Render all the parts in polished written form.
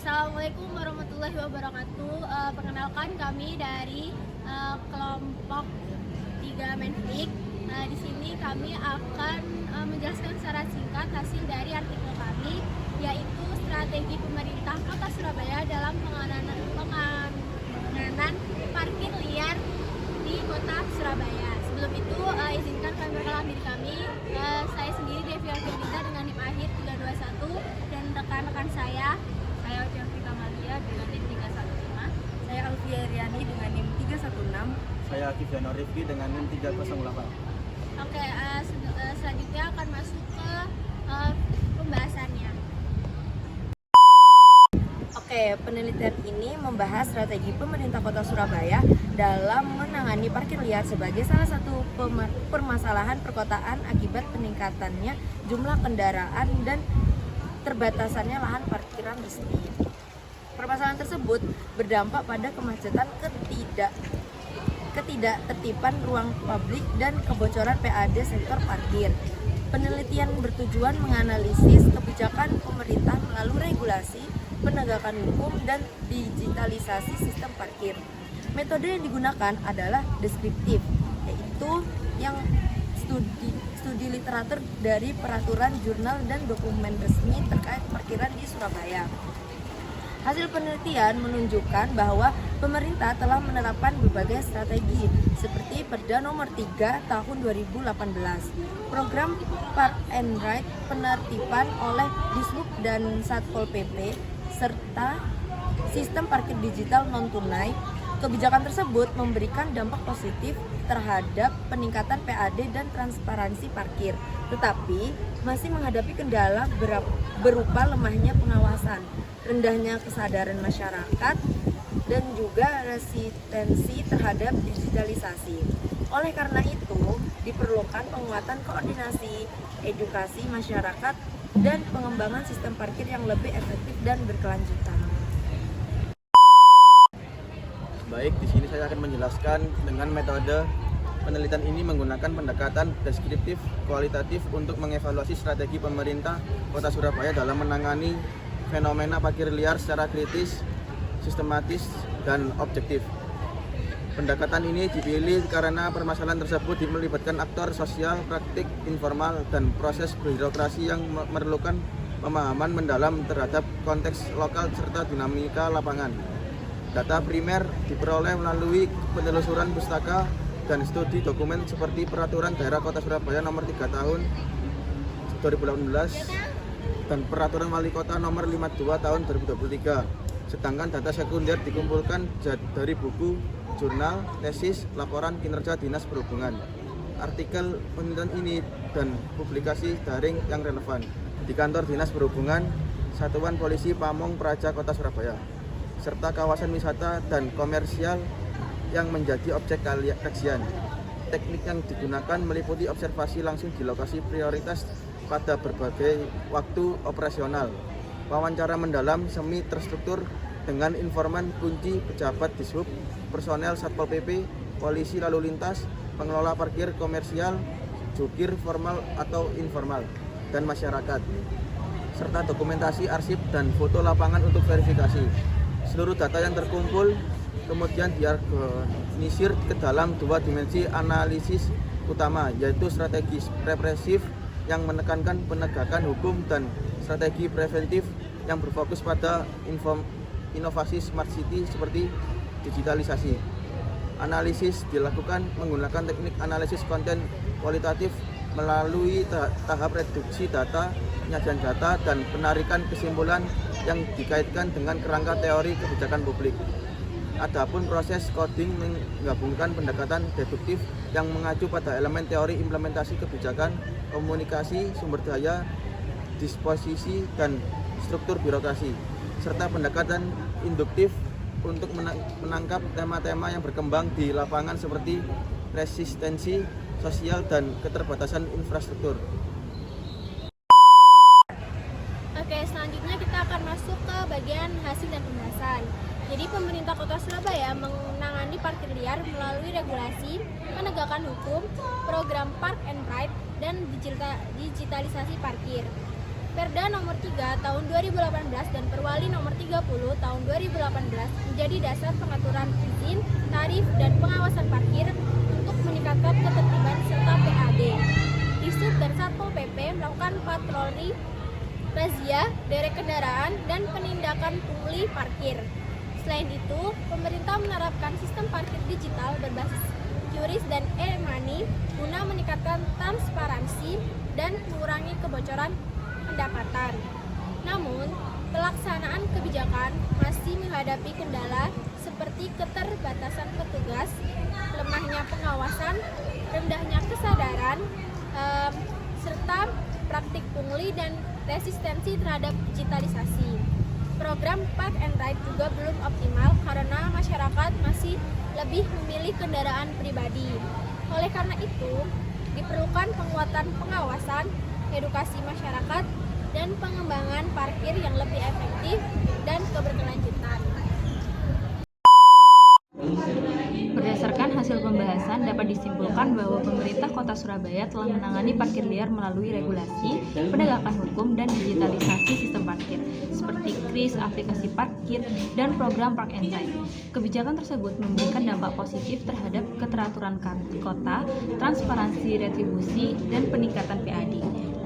Assalamualaikum warahmatullahi wabarakatuh. Perkenalkan kami dari kelompok 3 Menfik. Di sini kami akan menjelaskan secara singkat hasil dari artikel kami, yaitu strategi pemerintah Kota Surabaya dalam penanganan parkir liar di Kota Surabaya. Sebelum itu, izinkan kami perkenalkan diri kami. Saya sendiri Devi Alfianita dengan NIM akhir 321 dan rekan-rekan saya Oceanti Kamalia dengan NIM 315. Saya Alfia Riani dengan NIM 316. Saya Kiviano Rifki dengan NIM 308. Oke, selanjutnya akan masuk ke pembahasannya. Oke, penelitian ini membahas strategi pemerintah Kota Surabaya dalam menangani parkir liar sebagai salah satu permasalahan perkotaan akibat peningkatannya jumlah kendaraan dan terbatasannya lahan parkiran resmi. Permasalahan tersebut berdampak pada kemacetan, ketidaktertiban ruang publik dan kebocoran PAD sektor parkir. Penelitian bertujuan menganalisis kebijakan pemerintah melalui regulasi, penegakan hukum, dan digitalisasi sistem parkir. Metode yang digunakan adalah deskriptif, yaitu yang studi literatur dari peraturan jurnal dan dokumen resmi terkait parkiran di Surabaya. Hasil penelitian menunjukkan bahwa pemerintah telah menerapkan berbagai strategi seperti Perda Nomor 3 Tahun 2018, program Park and Ride penertiban oleh Dishub dan Satpol PP, serta sistem parkir digital non-tunai. Kebijakan tersebut memberikan dampak positif terhadap peningkatan PAD dan transparansi parkir, tetapi masih menghadapi kendala berupa lemahnya pengawasan, rendahnya kesadaran masyarakat, dan juga resistensi terhadap digitalisasi. Oleh karena itu, diperlukan penguatan koordinasi, edukasi masyarakat, dan pengembangan sistem parkir yang lebih efektif dan berkelanjutan. Baik, di sini saya akan menjelaskan dengan metode penelitian ini menggunakan pendekatan deskriptif kualitatif untuk mengevaluasi strategi pemerintah Kota Surabaya dalam menangani fenomena parkir liar secara kritis, sistematis, dan objektif. Pendekatan ini dipilih karena permasalahan tersebut melibatkan aktor sosial, praktik informal, dan proses birokrasi yang memerlukan pemahaman mendalam terhadap konteks lokal serta dinamika lapangan. Data primer diperoleh melalui penelusuran pustaka dan studi dokumen seperti Peraturan Daerah Kota Surabaya Nomor 3 Tahun 2018 dan Peraturan Wali Kota Nomor 52 Tahun 2023. Sedangkan data sekunder dikumpulkan dari buku, jurnal, tesis, laporan kinerja Dinas Perhubungan, artikel penelitian ini, dan publikasi daring yang relevan di kantor Dinas Perhubungan, Satuan Polisi Pamong Praja Kota Surabaya, serta kawasan wisata dan komersial yang menjadi objek kajian. Teknik yang digunakan meliputi observasi langsung di lokasi prioritas pada berbagai waktu operasional, wawancara mendalam semi terstruktur dengan informan kunci pejabat Dishub, personel Satpol PP, polisi lalu lintas, pengelola parkir komersial, jukir formal atau informal, dan masyarakat, serta dokumentasi arsip dan foto lapangan untuk verifikasi. Seluruh data yang terkumpul kemudian diorganisir ke dalam dua dimensi analisis utama, yaitu strategi represif yang menekankan penegakan hukum dan strategi preventif yang berfokus pada inovasi smart city seperti digitalisasi. Analisis dilakukan menggunakan teknik analisis konten kualitatif melalui tahap reduksi data, penyajian data, dan penarikan kesimpulan yang dikaitkan dengan kerangka teori kebijakan publik. Adapun proses coding menggabungkan pendekatan deduktif yang mengacu pada elemen teori implementasi kebijakan, komunikasi, sumber daya, disposisi, dan struktur birokrasi, serta pendekatan induktif untuk menangkap tema-tema yang berkembang di lapangan seperti resistensi sosial dan keterbatasan infrastruktur. Oke, selanjutnya kita akan masuk ke bagian hasil dan pembahasan. Jadi pemerintah Kota Surabaya menangani parkir liar melalui regulasi, penegakan hukum, program Park and Ride, dan digitalisasi parkir. Perda nomor 3 tahun 2018 dan Perwali nomor 30 tahun 2018 menjadi dasar pengaturan izin, tarif, dan pengawasan parkir untuk meningkatkan ketertiban serta PAD. Disub dan Satpol PP melakukan patroli, razia, derek kendaraan, dan penindakan pungli parkir. Selain itu, pemerintah menerapkan sistem parkir digital berbasis QRIS dan e-money guna meningkatkan transparansi dan mengurangi kebocoran pendapatan. Namun, pelaksanaan kebijakan masih menghadapi kendala seperti keterbatasan petugas, lemahnya pengawasan, rendahnya kesadaran, serta praktik pungli dan resistensi terhadap digitalisasi. Program Park and Ride juga belum optimal karena masyarakat masih lebih memilih kendaraan pribadi. Oleh karena itu, diperlukan penguatan pengawasan, edukasi masyarakat, dan pengembangan parkir yang lebih efektif dan keberkelanjutan. Berdasarkan hasil pembahasan, dapat disimpulkan bahwa pemerintah Kota Surabaya telah menangani parkir liar melalui regulasi, penegakan hukum, dan digitalisasi sistem parkir, seperti KRIS, aplikasi parkir, dan program Park and Ride. Kebijakan tersebut memberikan dampak positif terhadap keteraturan kota, transparansi retribusi, dan peningkatan PAD.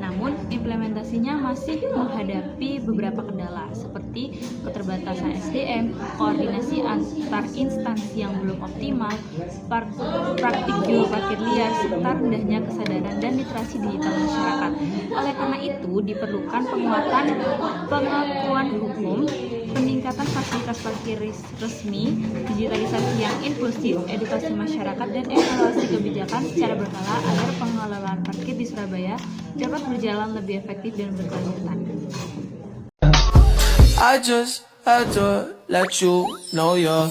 Namun, implementasinya masih menghadapi beberapa kendala, seperti keterbatasan SDM, koordinasi antar instansi yang belum optimal, praktik juru parkir liar, serta rendahnya kesadaran dan literasi digital masyarakat. Oleh karena itu, diperlukan penguatan pengakuan hukum, peningkatan fasilitas parkir resmi, digitalisasi yang inklusif, edukasi masyarakat, dan evaluasi kebijakan secara berkala agar pengelolaan parkir di Surabaya dapat berjalan lebih efektif dan berkelanjutan. I just had to let you know you're